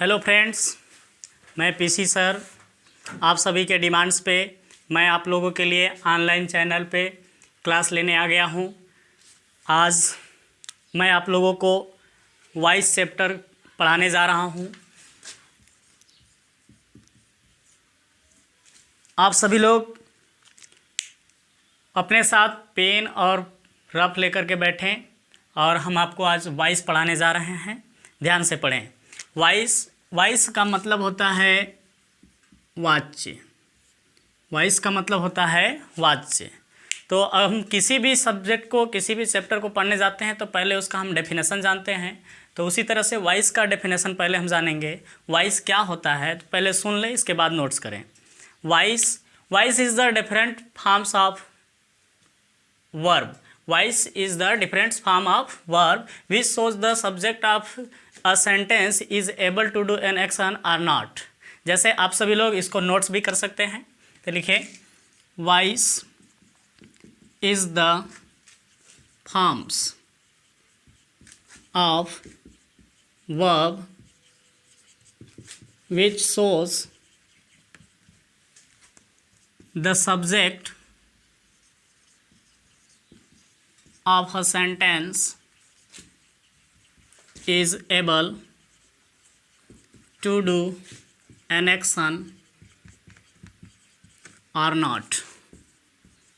Hello friends, मैं PC sir आप सभी के डिमांड्स पे मैं आप लोगों के लिए ऑनलाइन चैनल पे क्लास लेने आ गया हूँ। आज मैं आप लोगों को वॉइस चैप्टर पढ़ाने जा रहा हूँ। आप सभी लोग अपने साथ पेन और रफ लेकर के बैठें और हम आपको आज वॉइस पढ़ाने जा रहे हैं। ध्यान से पढ़ें। वॉइस का मतलब होता है वाच्य। वॉइस का मतलब होता है वाच्य। तो अब हम किसी भी सब्जेक्ट को, किसी भी चैप्टर को पढ़ने जाते हैं तो पहले उसका हम डेफिनेशन जानते हैं। तो उसी तरह से वॉइस का डेफिनेशन पहले हम जानेंगे। वॉइस क्या होता है तो पहले सुन लें, इसके बाद नोट्स करें। Voice is the different forms of verb. Voice is the different form of verb which shows the subject of a sentence is able to do an action or not. जैसे आप सभी लोग इसको नोट्स भी कर सकते हैं। तो लिखें voice is the forms of verb which shows the subject of a sentence is able to do an action or not.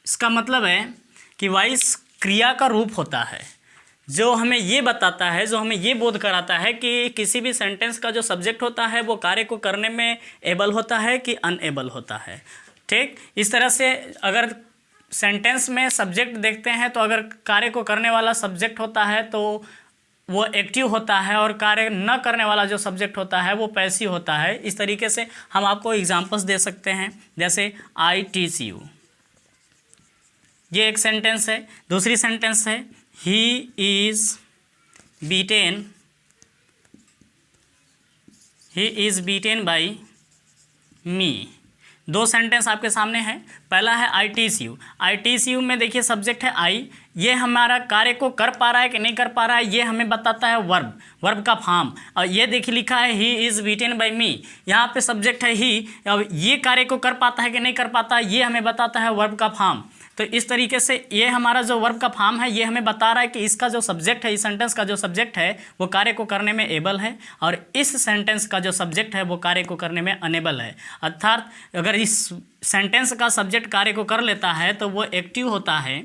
इसका मतलब है कि वॉइस क्रिया का रूप होता है जो हमें ये बताता है, जो हमें ये बोध कराता है कि किसी भी सेंटेंस का जो सब्जेक्ट होता है वो कार्य को करने में एबल होता है कि अनएबल होता है। ठीक इस तरह से अगर सेंटेंस में सब्जेक्ट देखते हैं तो अगर कार्य को करने वाला सब्जेक्ट होता है तो वो एक्टिव होता है और कार्य न करने वाला जो सब्जेक्ट होता है वो पैसिव होता है। इस तरीके से हम आपको एग्जांपल्स दे सकते हैं। जैसे आई टीच यू, ये एक सेंटेंस है। दूसरी सेंटेंस है ही इज़ बीटेन बाई मी। दो सेंटेंस आपके सामने है। पहला है I teach you. I teach you में देखिए सब्जेक्ट है आई, ये हमारा कार्य को कर पा रहा है कि नहीं कर पा रहा है ये हमें बताता है वर्ब का फॉर्म। और ये देखिए लिखा है ही इज़ बीटेन बाई मी, यहाँ पे सब्जेक्ट है ही। अब ये कार्य को कर पाता है कि नहीं कर पाता ये हमें बताता है वर्ब का फॉर्म। तो इस तरीके से ये हमारा जो वर्ब का फॉर्म है ये हमें बता रहा है कि इसका जो सब्जेक्ट है, इस सेंटेंस का जो सब्जेक्ट है वो कार्य को करने में एबल है और इस सेंटेंस का जो सब्जेक्ट है वो कार्य को करने में अनेबल है। अर्थात अगर इस सेंटेंस का सब्जेक्ट कार्य को कर लेता है तो वो एक्टिव होता है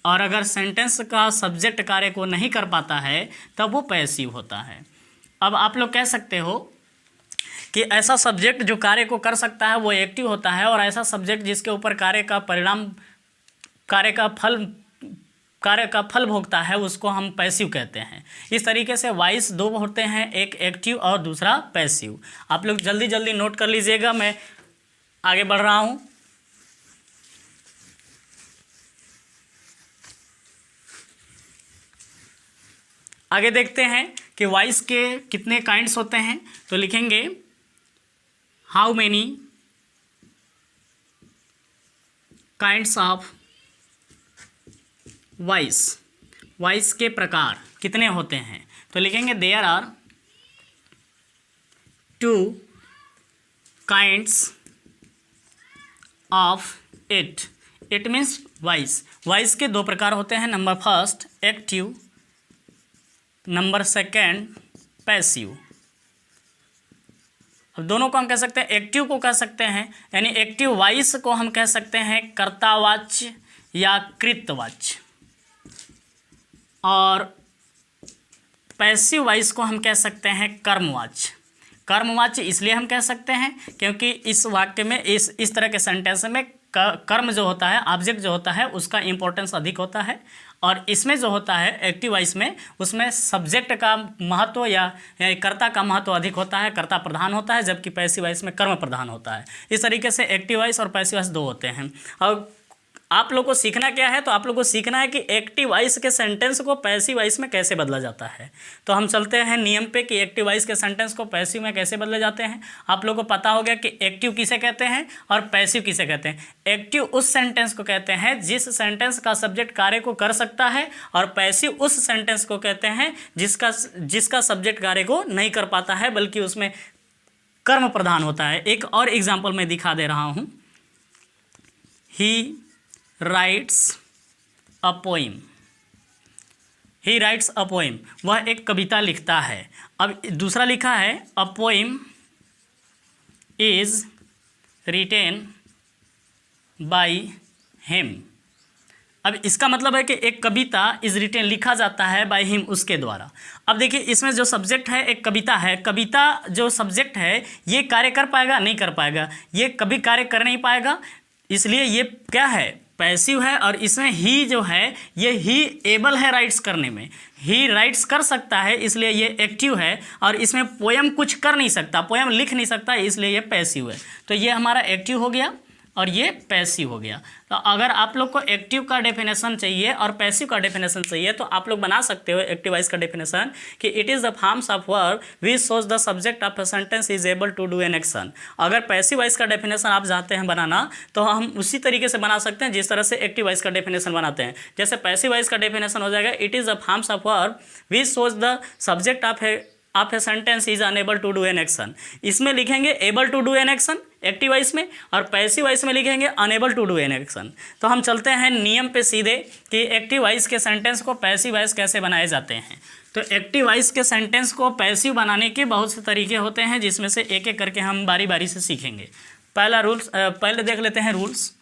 और अगर सेंटेंस का सब्जेक्ट कार्य को नहीं कर पाता है तब वो पैसिव होता है। अब आप लोग कह सकते हो कि ऐसा सब्जेक्ट जो कार्य को कर सकता है वो एक्टिव होता है और ऐसा सब्जेक्ट जिसके ऊपर कार्य का फल भोगता है उसको हम पैसिव कहते हैं। इस तरीके से वॉइस दो होते हैं, एक एक्टिव और दूसरा पैसिव। आप लोग जल्दी जल्दी नोट कर लीजिएगा, मैं आगे बढ़ रहा हूँ। आगे देखते हैं कि वॉइस के कितने काइंड्स होते हैं। तो लिखेंगे how many kinds of voice के प्रकार कितने होते हैं। तो लिखेंगे there are 2 kinds of it means voice के 2 प्रकार होते हैं। Number first active, number second passive. अब दोनों को हम कह सकते हैं, एक्टिव को कह सकते हैं यानी एक्टिव वॉइस को हम कह सकते हैं कर्तावाच्य या कृतवाच्य, और पैसिव वॉइस को हम कह सकते हैं कर्मवाच्य। कर्मवाच्य इसलिए हम कह सकते हैं क्योंकि इस वाक्य में इस तरह के सेंटेंस में कर्म जो होता है, ऑब्जेक्ट जो होता है उसका इंपॉर्टेंस अधिक होता है और इसमें जो होता है एक्टिव वॉइस में उसमें सब्जेक्ट का महत्व या कर्ता का महत्व अधिक होता है, कर्ता प्रधान होता है, जबकि पैसिव वॉइस में कर्म प्रधान होता है। इस तरीके से एक्टिव वॉइस और पैसिव वॉइस 2 होते हैं। और आप लोग को सीखना क्या है, तो आप लोग को सीखना है कि एक्टिव वॉइस के सेंटेंस को पैसिव वॉइस में कैसे बदला जाता है। तो हम चलते हैं नियम पे कि एक्टिव वॉइस के सेंटेंस को पैसिव में कैसे बदले जाते हैं। आप लोग को पता हो गया कि एक्टिव किसे कहते हैं और पैसिव किसे कहते हैं। एक्टिव उस सेंटेंस को कहते हैं जिस सेंटेंस का सब्जेक्ट कार्य को कर सकता है, और पैसिव उस सेंटेंस को कहते हैं जिसका सब्जेक्ट कार्य को नहीं कर पाता है, बल्कि उसमें कर्म प्रधान होता है। एक और एग्जाम्पल मैं दिखा दे रहा हूँ। ही rights a poem, he rights a poem, वह एक कविता लिखता है। अब दूसरा लिखा है a poem is written by him. अब इसका मतलब है कि एक कविता इज रिटेन लिखा जाता है बाय हिम, उसके द्वारा। अब देखिए इसमें जो सब्जेक्ट है एक कविता है, कविता जो सब्जेक्ट है ये कार्य कर पाएगा, नहीं कर पाएगा, ये कभी कार्य कर नहीं पाएगा, इसलिए ये क्या है, पैसिव है। और इसमें ही जो है ये ही एबल है राइट्स करने में, ही राइट्स कर सकता है, इसलिए ये एक्टिव है। और इसमें पोएम कुछ कर नहीं सकता, पोएम लिख नहीं सकता, इसलिए ये पैसिव है। तो ये हमारा एक्टिव हो गया और ये पैसिव हो गया। तो अगर आप लोग को एक्टिव का डेफिनेशन चाहिए और पैसिव का डेफिनेशन चाहिए तो आप लोग बना सकते हो एक्टिवाइज का डेफिनेशन कि it is the forms of verb which shows the subject of a sentence is able to do an action. अगर पैसिवाइज का डेफिनेशन आप चाहते हैं बनाना तो हम उसी तरीके से बना सकते हैं जिस तरह से एक्टिवाइज का डेफिनेशन बनाते हैं। जैसे पैसिवाइज का डेफिनेशन हो जाएगा it is the forms of verb which shows the subject of a sentence is unable to do an action. इसमें लिखेंगे able to do an action active voice में, और पैसिव वॉइस में लिखेंगे unable to do an action. तो हम चलते हैं नियम पे सीधे कि एक्टिव वॉइस के सेंटेंस को पैसिव वॉइस कैसे बनाए जाते हैं। तो एक्टिव वॉइस के सेंटेंस को पैसिव बनाने के बहुत से तरीके होते हैं, जिसमें से एक एक करके हम बारी बारी से सीखेंगे। पहला रूल्स, पहले देख लेते हैं रूल्स,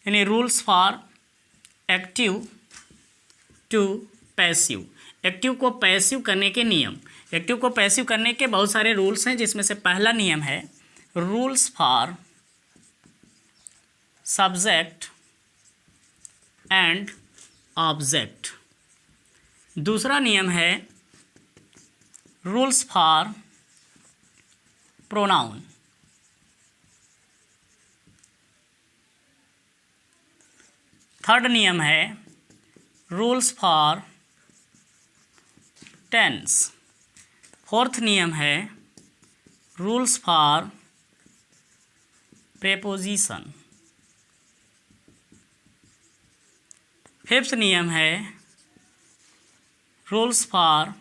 यानी rules for active to passive. Active को पैसिव करने के नियम, एक्टिव को पैसिव करने के बहुत सारे रूल्स हैं, जिसमें से पहला नियम है rules for subject and object. दूसरा नियम है रूल्स फॉर प्रोनाउन। थर्ड नियम है रूल्स फॉर टेंस। फोर्थ नियम है रूल्स फॉर प्रेपोजिशन। फिफ्थ नियम है rules for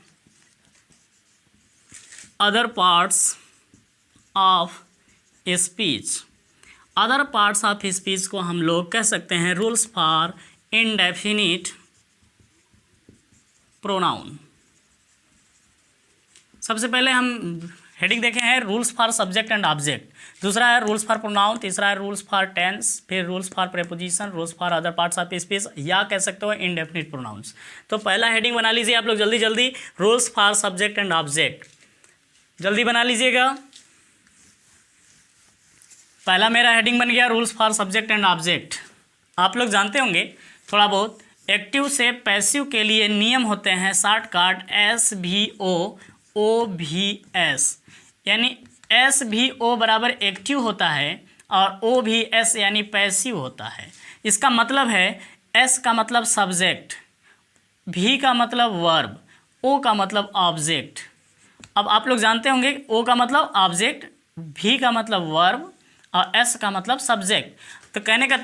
other parts of speech. Other parts of speech को हम लोग कह सकते हैं रूल्स फॉर इनडेफिनिट प्रोनाउन। सबसे पहले हम हेडिंग देखे हैं rules for subject and object, दूसरा है रूल्स फॉर प्रोनाउन, तीसरा है रूल्स फॉर टेंस, फिर rules for preposition, rules for other parts of speech, या कह सकते हो इनडेफिनिट प्रोनाउंस। तो पहला हेडिंग बना लीजिए आप लोग जल्दी जल्दी, rules for subject and object, जल्दी बना लीजिएगा। पहला मेरा हेडिंग बन गया rules for subject and object. आप लोग जानते होंगे थोड़ा बहुत, एक्टिव से पैसिव के लिए नियम होते हैं शॉर्टकट SVO OVS, यानी SVO बराबर एक्टिव होता है और OVS यानी पैसिव होता है। इसका मतलब है S का मतलब सब्जेक्ट, V का मतलब वर्ब, O का मतलब ऑब्जेक्ट। अब आप लोग जानते होंगे O का मतलब ऑब्जेक्ट, V का मतलब वर्ब और S का मतलब सब्जेक्ट। तो कहने का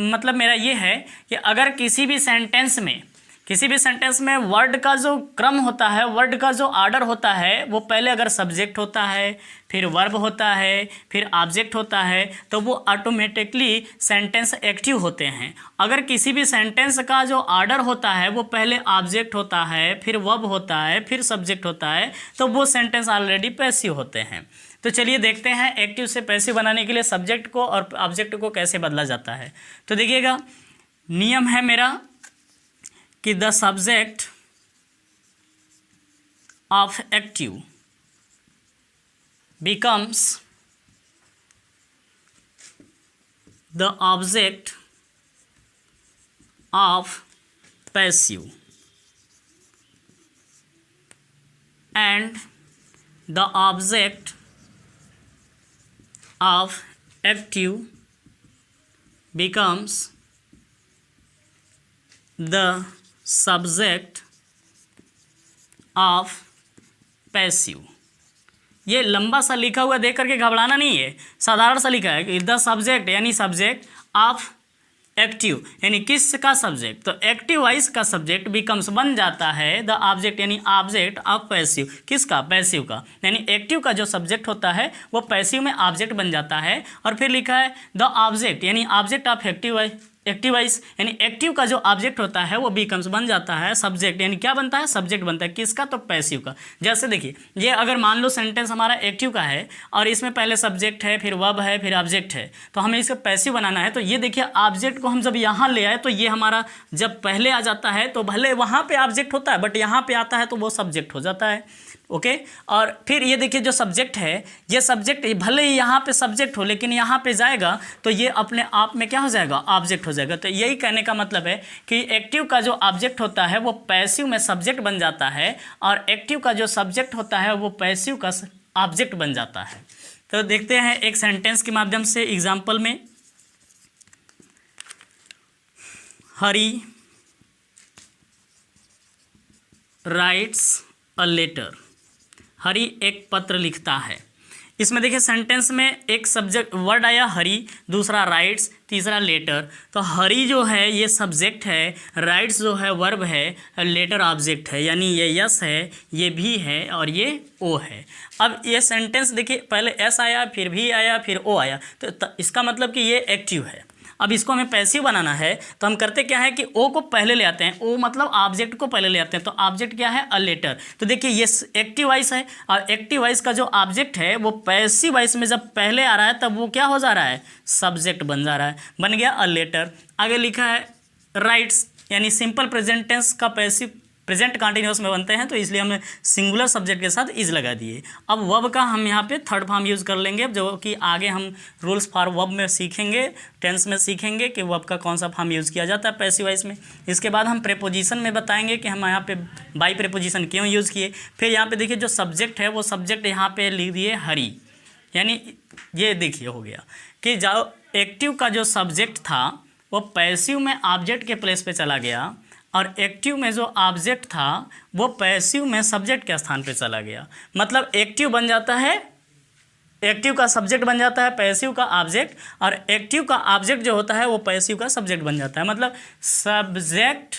मतलब मेरा ये है कि अगर किसी भी सेंटेंस में वर्ड का जो क्रम होता है, वर्ड का जो ऑर्डर होता है, वो पहले अगर सब्जेक्ट होता है, फिर वर्ब होता है, फिर ऑब्जेक्ट होता है, तो वो ऑटोमेटिकली सेंटेंस एक्टिव होते हैं। अगर किसी भी सेंटेंस का जो ऑर्डर होता है वो पहले ऑब्जेक्ट होता है, फिर वर्ब होता है, फिर सब्जेक्ट होता है, तो वो सेंटेंस ऑलरेडी पैसिव होते हैं। तो चलिए देखते हैं एक्टिव से पैसिव बनाने के लिए सब्जेक्ट को और ऑब्जेक्ट को कैसे बदला जाता है। तो देखिएगा, नियम है मेरा कि the subject of active becomes the object of passive and the object of active becomes the subject of passive। ये लंबा सा लिखा हुआ देख करके घबराना नहीं है, साधारण सा लिखा है कि द सब्जेक्ट यानी सब्जेक्ट ऑफ एक्टिव यानी किसका सब्जेक्ट, तो एक्टिव वॉइस का सब्जेक्ट बिकम्स बन जाता है द ऑब्जेक्ट यानी ऑब्जेक्ट ऑफ पैसिव, किसका, पैसिव का, यानी एक्टिव का जो सब्जेक्ट होता है वो पैसिव में ऑब्जेक्ट बन जाता है। और फिर लिखा है द ऑब्जेक्ट यानी ऑब्जेक्ट ऑफ एक्टिव वॉइस यानी एक्टिव का जो ऑब्जेक्ट होता है वो बिकम्स बन जाता है सब्जेक्ट, यानी क्या बनता है, सब्जेक्ट बनता है, किसका, तो पैसिव का। जैसे देखिए ये अगर मान लो सेंटेंस हमारा एक्टिव का है और इसमें पहले सब्जेक्ट है, फिर वर्ब है, फिर ऑब्जेक्ट है, तो हमें इसका पैसिव बनाना है। तो ये देखिए ऑब्जेक्ट को हम जब यहाँ ले आए तो ये हमारा जब पहले आ जाता है तो भले वहाँ पे ऑब्जेक्ट होता है बट यहाँ पे आता है तो वो सब्जेक्ट हो जाता है। ओके और फिर ये देखिए जो सब्जेक्ट है, ये सब्जेक्ट भले ही यहाँ पे सब्जेक्ट हो लेकिन यहाँ पे जाएगा तो ये अपने आप में क्या हो जाएगा, ऑब्जेक्ट हो जाएगा। तो यही कहने का मतलब है कि एक्टिव का जो ऑब्जेक्ट होता है वो पैसिव में सब्जेक्ट बन जाता है और एक्टिव का जो सब्जेक्ट होता है वो पैसिव का ऑब्जेक्ट बन जाता है। तो देखते हैं एक सेंटेंस के माध्यम से एग्जाम्पल में, हरी राइट्स अ लेटर, हरी एक पत्र लिखता है। इसमें देखिए सेंटेंस में एक सब्जेक्ट वर्ड आया हरी, दूसरा राइट्स, तीसरा लेटर। तो हरी जो है ये सब्जेक्ट है, राइट्स जो है वर्ब है, लेटर ऑब्जेक्ट है, यानी ये यस है, ये भी है और ये ओ है। अब ये सेंटेंस देखिए पहले एस आया, फिर भी आया, फिर ओ आया, तो इसका मतलब कि ये एक्टिव है। अब इसको हमें पैसिव बनाना है तो हम करते क्या है कि ओ को पहले ले आते हैं, ओ मतलब ऑब्जेक्ट को पहले ले आते हैं। तो ऑब्जेक्ट क्या है, अ लेटर। तो देखिए ये एक्टिव वॉइस है और एक्टिव वॉइस का जो ऑब्जेक्ट है वो पैसिव वॉइस में जब पहले आ रहा है तब वो क्या हो जा रहा है, सब्जेक्ट बन जा रहा है, बन गया अ लेटर। आगे लिखा है राइट्स यानी सिंपल प्रेजेंट टेंस का पैसिव प्रेजेंट कंटिन्यूअस में बनते हैं तो इसलिए हमने सिंगुलर सब्जेक्ट के साथ इज लगा दिए। अब वर्ब का हम यहाँ पे थर्ड फॉर्म यूज़ कर लेंगे जो कि आगे हम रूल्स फॉर वर्ब में सीखेंगे, टेंस में सीखेंगे कि वर्ब का कौन सा फॉर्म यूज़ किया जाता है पैसिव वॉइस में। इसके बाद हम प्रेपोजिशन में बताएंगे कि हम यहाँ पे बाई प्रेपोजिशन क्यों यूज़ किए। फिर यहाँ पे देखिए जो सब्जेक्ट है वो सब्जेक्ट यहाँ पे लिख दिए हरी, यानी ये देखिए हो गया कि जो एक्टिव का जो सब्जेक्ट था वो पैसिव में ऑब्जेक्ट के प्लेस पे चला गया और एक्टिव में जो ऑब्जेक्ट था वो पैसिव में सब्जेक्ट के स्थान पे चला गया। मतलब एक्टिव बन जाता है, एक्टिव का सब्जेक्ट बन जाता है पैसिव का ऑब्जेक्ट और एक्टिव का ऑब्जेक्ट जो होता है वो पैसिव का सब्जेक्ट बन जाता है। मतलब सब्जेक्ट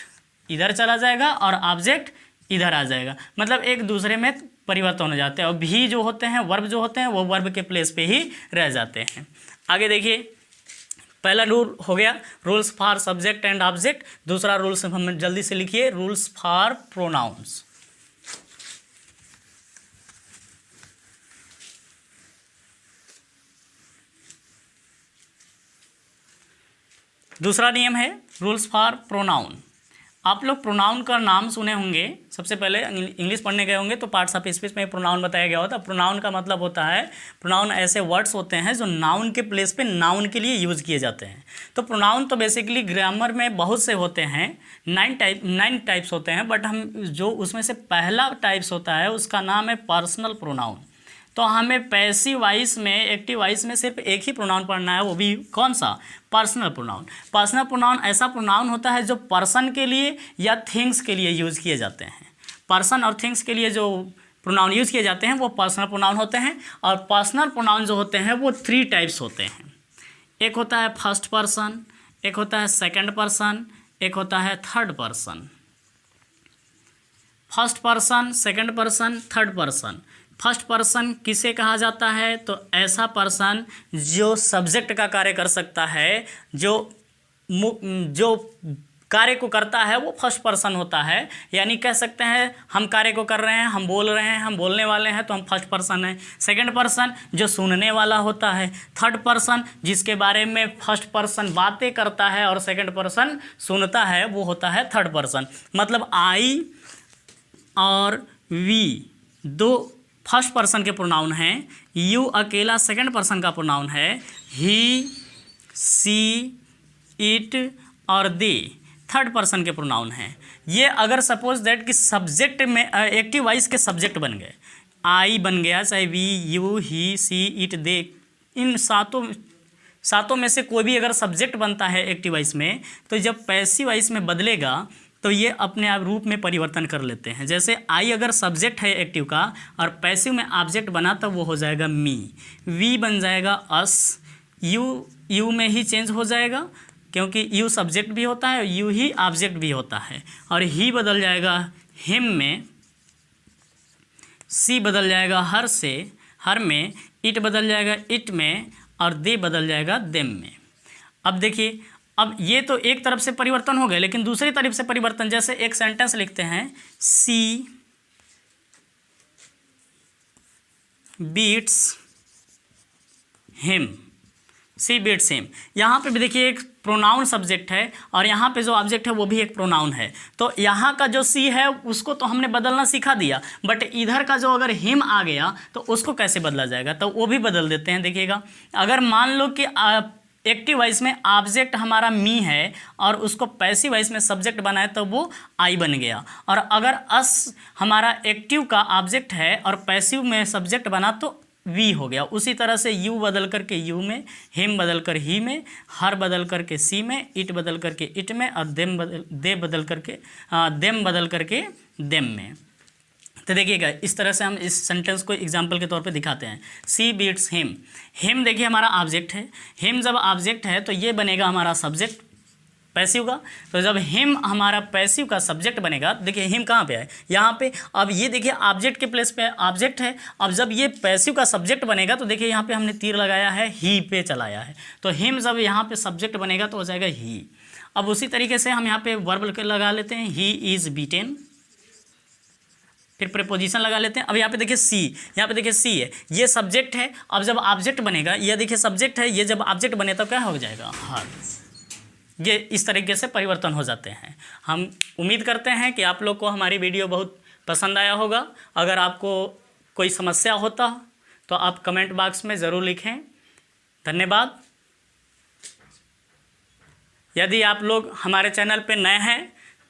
इधर चला जाएगा और ऑब्जेक्ट इधर आ जाएगा, मतलब एक दूसरे में परिवर्तन हो जाते हैं। और भी जो होते हैं वर्ब जो होते हैं वो वर्ब के प्लेस पे ही रह जाते हैं। आगे देखिए पहला रूल हो गया rules for subject and object. दूसरा रूल्स हम जल्दी से लिखिए, रूल्स फॉर प्रोनाउंस। दूसरा नियम है रूल्स फॉर प्रोनाउन। आप लोग प्रोनाउन का नाम सुने होंगे, सबसे पहले इंग्लिश पढ़ने गए होंगे तो पार्ट्स ऑफ स्पीच में प्रोनाउन बताया गया होता है। प्रोनाउन का मतलब होता है, प्रोनाउन ऐसे वर्ड्स होते हैं जो नाउन के प्लेस पे नाउन के लिए यूज़ किए जाते हैं। तो प्रोनाउन तो बेसिकली ग्रामर में बहुत से होते हैं, 9 टाइप्स होते हैं, बट हम जो उसमें से पहला टाइप्स होता है उसका नाम है पर्सनल प्रोनाउन। तो हमें पैसिव वॉइस में, एक्टिव वॉइस में सिर्फ एक ही प्रोनाउन पढ़ना है, वो भी कौन सा, पर्सनल प्रोनाउन। पर्सनल प्रोनाउन ऐसा प्रोनाउन होता है जो पर्सन के लिए या थिंग्स के लिए यूज़ किए जाते हैं। पर्सन और थिंग्स के लिए जो प्रोनाउन यूज़ किए जाते हैं वो पर्सनल प्रोनाउन होते हैं। और पर्सनल प्रोनाउन जो होते हैं वो 3 टाइप्स होते हैं। एक होता है फर्स्ट पर्सन, एक होता है सेकंड पर्सन, एक होता है third person. First person, second person, third person. First person किसे कहा जाता है, तो ऐसा पर्सन जो सब्जेक्ट का कार्य कर सकता है, जो कार्य को करता है वो फर्स्ट पर्सन होता है। यानी कह सकते हैं हम कार्य को कर रहे हैं, हम बोल रहे हैं, हम बोलने वाले हैं तो हम फर्स्ट पर्सन हैं। सेकंड पर्सन जो सुनने वाला होता है। थर्ड पर्सन जिसके बारे में फर्स्ट पर्सन बातें करता है और सेकंड पर्सन सुनता है, वो होता है थर्ड पर्सन। मतलब आई और वी दो फर्स्ट पर्सन के प्रोनाउन हैं, यू अकेला सेकंड पर्सन का प्रोनाउन है, ही, सी, इट और दे थर्ड पर्सन के प्रोनाउन हैं। ये अगर सपोज दैट कि सब्जेक्ट में एक्टिव वॉइस के सब्जेक्ट बन गए, आई बन गया, चाहे we, you, he, she, it, they, इन सातों में से कोई भी अगर सब्जेक्ट बनता है एक्टिव वॉइस में, तो जब पैसिव वॉइस में बदलेगा तो ये अपने आप रूप में परिवर्तन कर लेते हैं। जैसे आई अगर सब्जेक्ट है एक्टिव का और पैसिव में ऑब्जेक्ट बना तो वो हो जाएगा मी, वी बन जाएगा अस, यू में ही चेंज हो जाएगा क्योंकि यू सब्जेक्ट भी होता है और यू ही ऑब्जेक्ट भी होता है। और ही बदल जाएगा हिम में, सी बदल जाएगा हर से, हर में, इट बदल जाएगा इट में, और दे बदल जाएगा देम में। अब देखिए, अब ये तो एक तरफ से परिवर्तन हो गए, लेकिन दूसरी तरफ से परिवर्तन, जैसे एक सेंटेंस लिखते हैं, सी बीट्स हिम, सी बीट्स हिम। यहाँ पे भी देखिए एक प्रोनाउन सब्जेक्ट है और यहाँ पे जो ऑब्जेक्ट है वो भी एक प्रोनाउन है। तो यहाँ का जो सी है उसको तो हमने बदलना सिखा दिया, बट इधर का जो अगर हिम आ गया तो उसको कैसे बदला जाएगा, तो वो भी बदल देते हैं। देखिएगा, अगर मान लो कि एक्टिव वॉइस में ऑब्जेक्ट हमारा मी है और उसको पैसिव वॉइस में सब्जेक्ट बनाए तो वो आई बन गया। और अगर अस हमारा एक्टिव का ऑब्जेक्ट है और पैसिव में सब्जेक्ट बना तो वी हो गया। उसी तरह से यू बदल करके यू में, हिम बदल कर ही में, हर बदल करके सी में, इट बदल करके इट में, और देम बदल करके देम में। तो देखिएगा, इस तरह से हम इस सेंटेंस को एग्जाम्पल के तौर पे दिखाते हैं। सी बीट्स हिम, हिम देखिए हमारा ऑब्जेक्ट है, हिम जब ऑब्जेक्ट है तो ये बनेगा हमारा सब्जेक्ट पैसिव का। तो जब हिम हमारा पैसिव का सब्जेक्ट बनेगा, देखिए हिम कहाँ पे है, यहाँ पे। अब ये देखिए ऑब्जेक्ट के प्लेस पे ऑब्जेक्ट है। अब जब ये पैसिव का सब्जेक्ट बनेगा तो देखिए यहाँ पे हमने तीर लगाया है, ही पे चलाया है। तो हिम जब यहाँ पे सब्जेक्ट बनेगा तो हो जाएगा ही। अब उसी तरीके से हम यहाँ पे वर्ब लगा लेते हैं, ही इज़ बीटेन, फिर प्रीपोजिशन लगा लेते हैं। अब यहाँ पे देखिए सी, यहाँ पे देखिए सी है, ये सब्जेक्ट है। अब जब ऑब्जेक्ट बनेगा, ये देखिए सब्जेक्ट है, ये जब ऑब्जेक्ट बने तो क्या हो जाएगा, हर। ये इस तरीके से परिवर्तन हो जाते हैं। हम उम्मीद करते हैं कि आप लोग को हमारी वीडियो बहुत पसंद आया होगा। अगर आपको कोई समस्या होता तो आप कमेंट बॉक्स में ज़रूर लिखें। धन्यवाद। यदि आप लोग हमारे चैनल पे नए हैं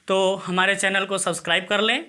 तो हमारे चैनल को सब्सक्राइब कर लें